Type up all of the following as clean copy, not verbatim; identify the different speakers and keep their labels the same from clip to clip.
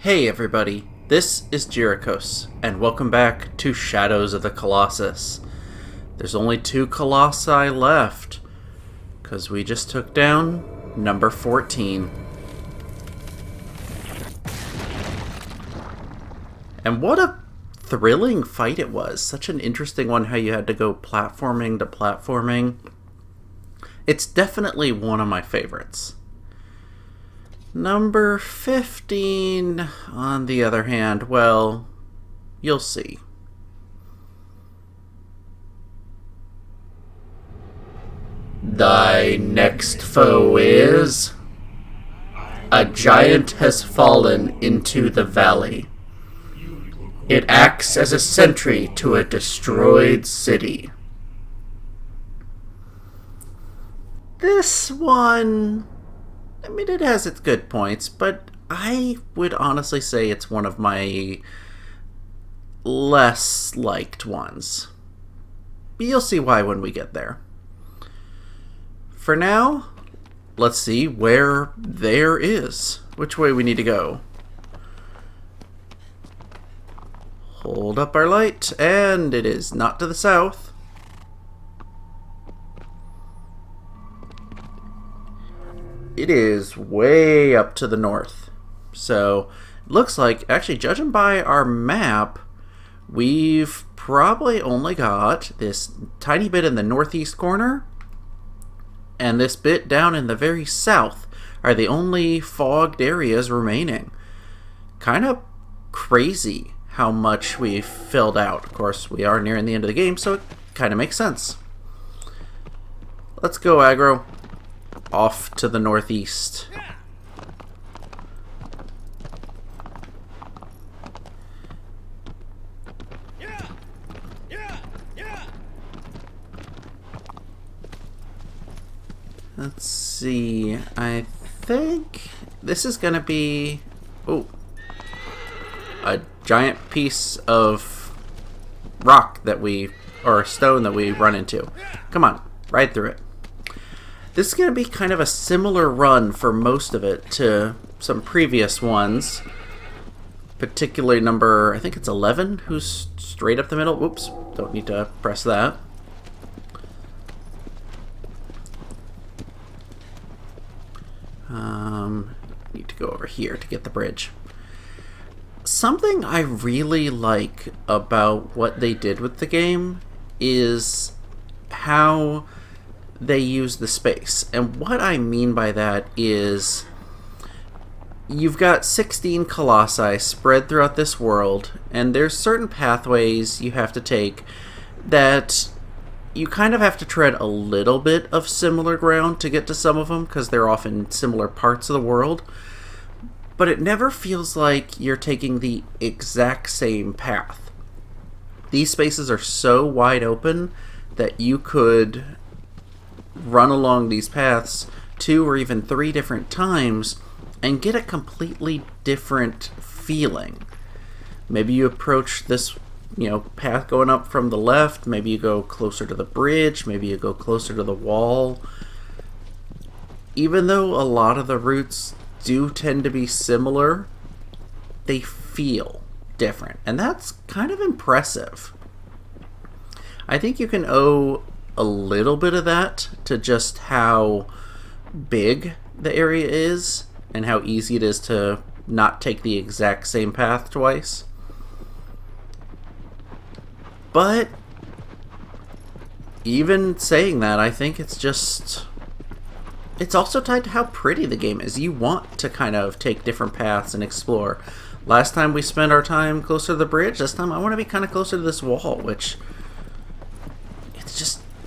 Speaker 1: Hey everybody, this is Jerichos, and welcome back to Shadows of the Colossus. There's only 2 Colossi left, because we just took down number 14. And what a thrilling fight it was. Such an interesting one, how you had to go platforming to platforming. It's definitely one of my favorites. Number 15, on the other hand, well, you'll see. Thy next foe is... A giant has fallen into the valley. It acts as a sentry to a destroyed city. This one... I mean, it has its good points, but I would honestly say it's one of my less liked ones. But you'll see why when we get there. For now, let's see where there is. Which way we need to go. Hold up our light, and it is not to the south. It is way up to the north. So, it looks like, actually, judging by our map, we've probably only got this tiny bit in the northeast corner, and this bit down in the very south are the only fogged areas remaining. Kind of crazy how much we've filled out. Of course, we are nearing the end of the game, so it kind of makes sense. Let's go, aggro. Off to the northeast. Let's see. I think this is gonna be a giant piece of rock that or stone that we run into. Come on, ride through it. This is going to be kind of a similar run for most of it to some previous ones. Particularly number, I think it's 11, who's straight up the middle. Oops, don't need to press that. Need to go over here to get the bridge. Something I really like about what they did with the game is how they use the space. And what I mean by that is you've got 16 colossi spread throughout this world, and there's certain pathways you have to take that you kind of have to tread a little bit of similar ground to get to some of them, because they're often similar parts of the world. But it never feels like you're taking the exact same path. These spaces are so wide open that you could run along these paths 2 or even 3 different times and get a completely different feeling. Maybe you approach this, path going up from the left, maybe you go closer to the bridge, maybe you go closer to the wall. Even though a lot of the routes do tend to be similar, they feel different, and that's kind of impressive. I think you can owe a little bit of that to just how big the area is and how easy it is to not take the exact same path twice. But even saying that, I think it's also tied to how pretty the game is. You want to kind of take different paths and explore. Last time we spent our time closer to the bridge. This time I want to be kind of closer to this wall, which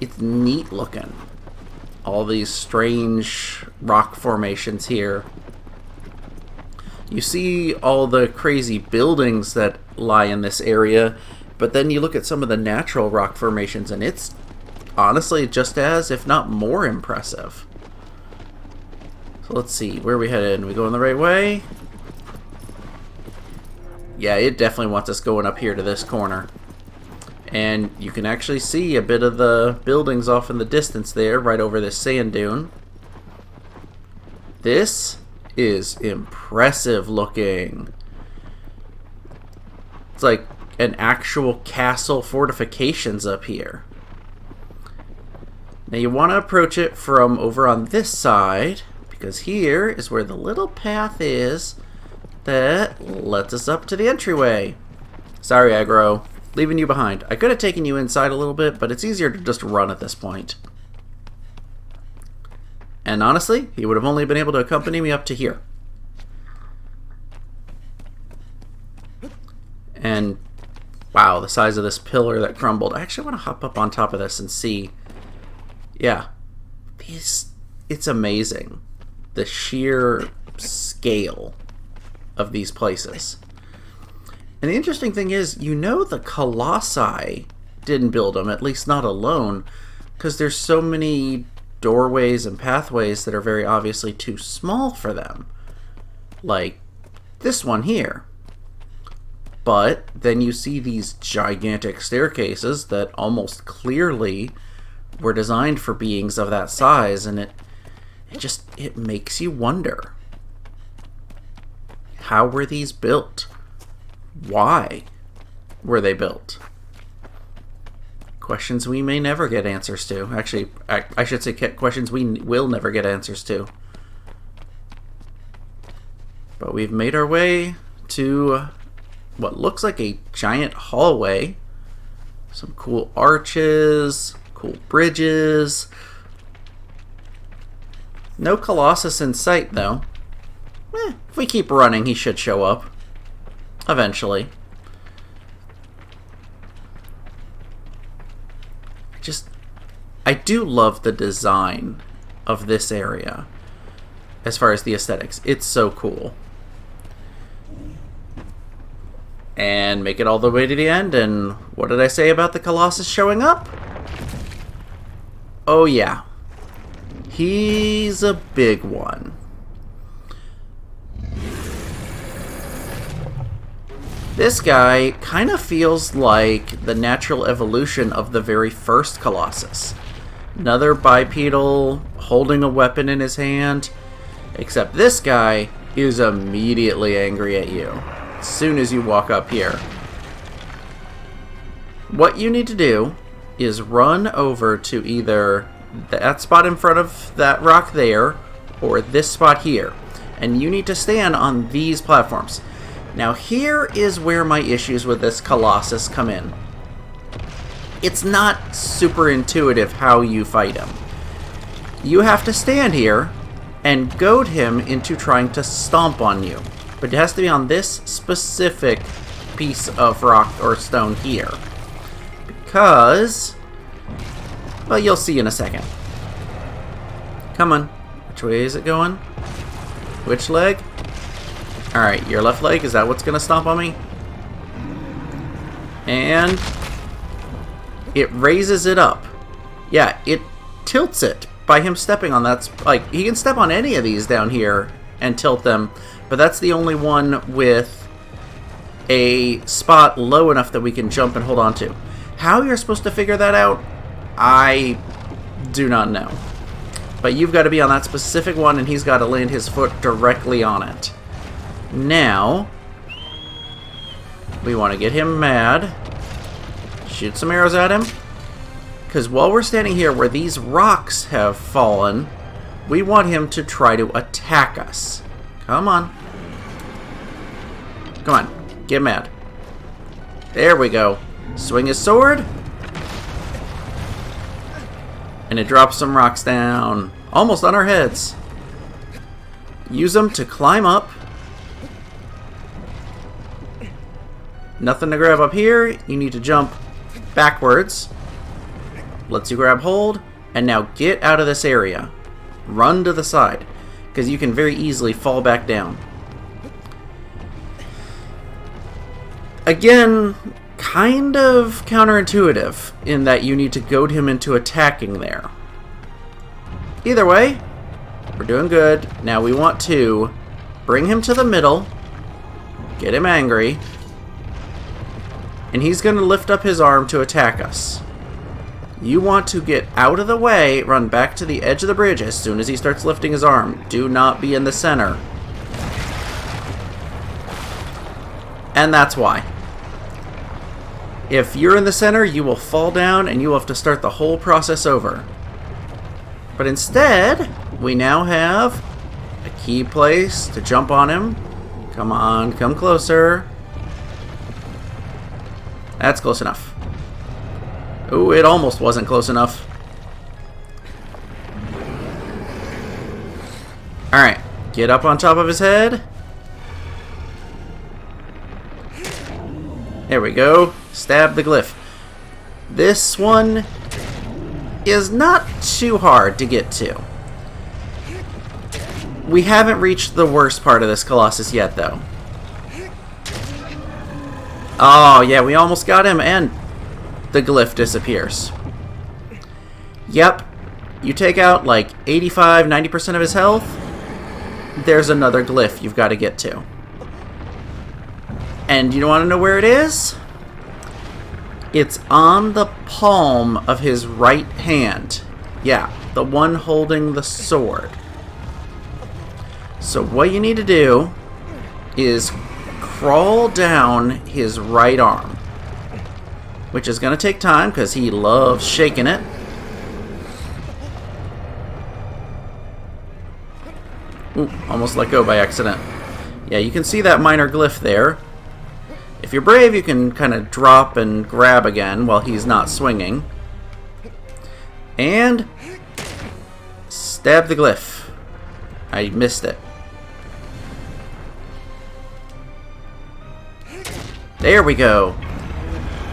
Speaker 1: it's neat looking. All these strange rock formations here. You see all the crazy buildings that lie in this area, but then you look at some of the natural rock formations and it's honestly just as, if not more, impressive. So let's see, where are we headed? We going the right way? Yeah, it definitely wants us going up here to this corner. And you can actually see a bit of the buildings off in the distance there, right over this sand dune. This is impressive looking. It's like an actual castle fortifications up here. Now you want to approach it from over on this side, because here is where the little path is that lets us up to the entryway. Sorry, Aggro. Leaving you behind. I could have taken you inside a little bit, but it's easier to just run at this point. And honestly, he would have only been able to accompany me up to here. And wow, the size of this pillar that crumbled. I actually want to hop up on top of this and see. Yeah, it's amazing, the sheer scale of these places. And the interesting thing is, you know, the Colossi didn't build them, at least not alone, because there's so many doorways and pathways that are very obviously too small for them. Like this one here. But then you see these gigantic staircases that almost clearly were designed for beings of that size, and it makes you wonder. How were these built? Why were they built? Questions we may never get answers to. Actually, I should say questions we will never get answers to. But we've made our way to what looks like a giant hallway. Some cool arches, cool bridges. No Colossus in sight, though. If we keep running, he should show up. Eventually. I do love the design of this area. As far as the aesthetics. It's so cool. And make it all the way to the end, and what did I say about the Colossus showing up? Oh yeah. He's a big one. This guy kind of feels like the natural evolution of the very first Colossus. Another bipedal holding a weapon in his hand, except this guy is immediately angry at you as soon as you walk up here. What you need to do is run over to either that spot in front of that rock there or this spot here, and you need to stand on these platforms. Now here is where my issues with this Colossus come in. It's not super intuitive how you fight him. You have to stand here and goad him into trying to stomp on you. But it has to be on this specific piece of rock or stone here. Because, well, you'll see in a second. Come on. Which way is it going? Which leg? Alright, your left leg, is that what's going to stomp on me? And it raises it up. Yeah, it tilts it by him stepping on that. Like, he can step on any of these down here and tilt them, but that's the only one with a spot low enough that we can jump and hold on to. How you're supposed to figure that out, I do not know. But you've got to be on that specific one, and he's got to land his foot directly on it. Now, we want to get him mad. Shoot some arrows at him. Because while we're standing here where these rocks have fallen, we want him to try to attack us. Come on. Come on. Get mad. There we go. Swing his sword. And it drops some rocks down. Almost on our heads. Use them to climb up. Nothing to grab up here. You need to jump backwards. Lets you grab hold. And now get out of this area. Run to the side. Because you can very easily fall back down. Again, kind of counterintuitive in that you need to goad him into attacking there. Either way, we're doing good. Now we want to bring him to the middle. Get him angry. And he's going to lift up his arm to attack us. You want to get out of the way, run back to the edge of the bridge as soon as he starts lifting his arm. Do not be in the center. And that's why. If you're in the center, you will fall down and you will have to start the whole process over. But instead, we now have a key place to jump on him. Come on, come closer. That's close enough. Oh, it almost wasn't close enough. Alright, get up on top of his head. There we go. Stab the glyph. This one is not too hard to get to. We haven't reached the worst part of this Colossus yet, though. Oh, yeah, we almost got him, and the glyph disappears. Yep. You take out like 85-90% of his health, there's another glyph you've got to get to. And you want to know where it is? It's on the palm of his right hand. Yeah, the one holding the sword. So what you need to do is crawl down his right arm, which is going to take time because he loves shaking it. Ooh, almost let go by accident. Yeah, you can see that minor glyph there. If you're brave, you can kind of drop and grab again while he's not swinging. And stab the glyph. I missed it. There we go.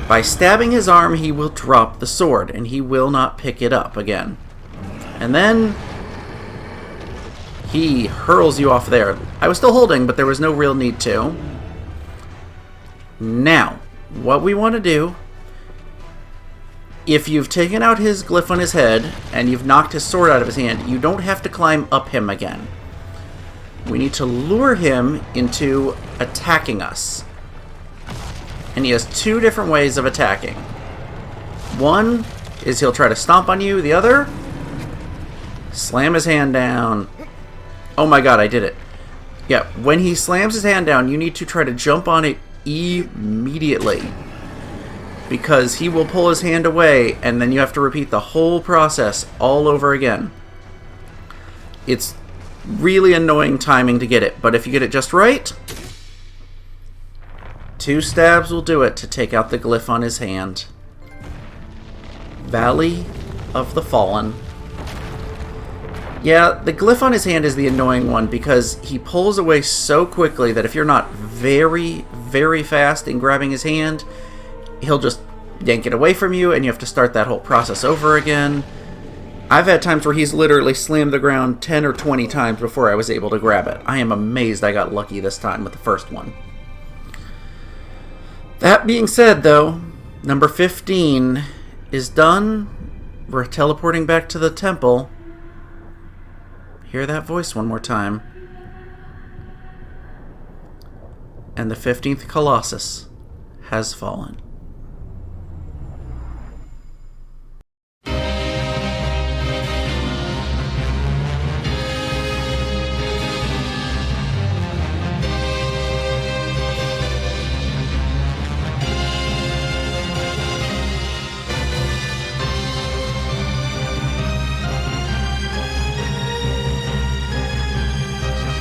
Speaker 1: By stabbing his arm, he will drop the sword, and he will not pick it up again. And then he hurls you off there. I was still holding, but there was no real need to. Now, what we want to do, if you've taken out his glyph on his head and you've knocked his sword out of his hand, you don't have to climb up him again. We need to lure him into attacking us. And he has two different ways of attacking. One is he'll try to stomp on you. The other, slam his hand down. Oh my god, I did it. Yeah, when he slams his hand down, you need to try to jump on it immediately, because he will pull his hand away and then you have to repeat the whole process all over again. It's really annoying timing to get it, but if you get it just right, 2 stabs will do it to take out the glyph on his hand. Valley of the Fallen. Yeah, the glyph on his hand is the annoying one because he pulls away so quickly that if you're not very, very fast in grabbing his hand, he'll just yank it away from you and you have to start that whole process over again. I've had times where he's literally slammed the ground 10 or 20 times before I was able to grab it. I am amazed I got lucky this time with the first one. That being said, though, number 15 is done. We're teleporting back to the temple. Hear that voice one more time. And the 15th Colossus has fallen.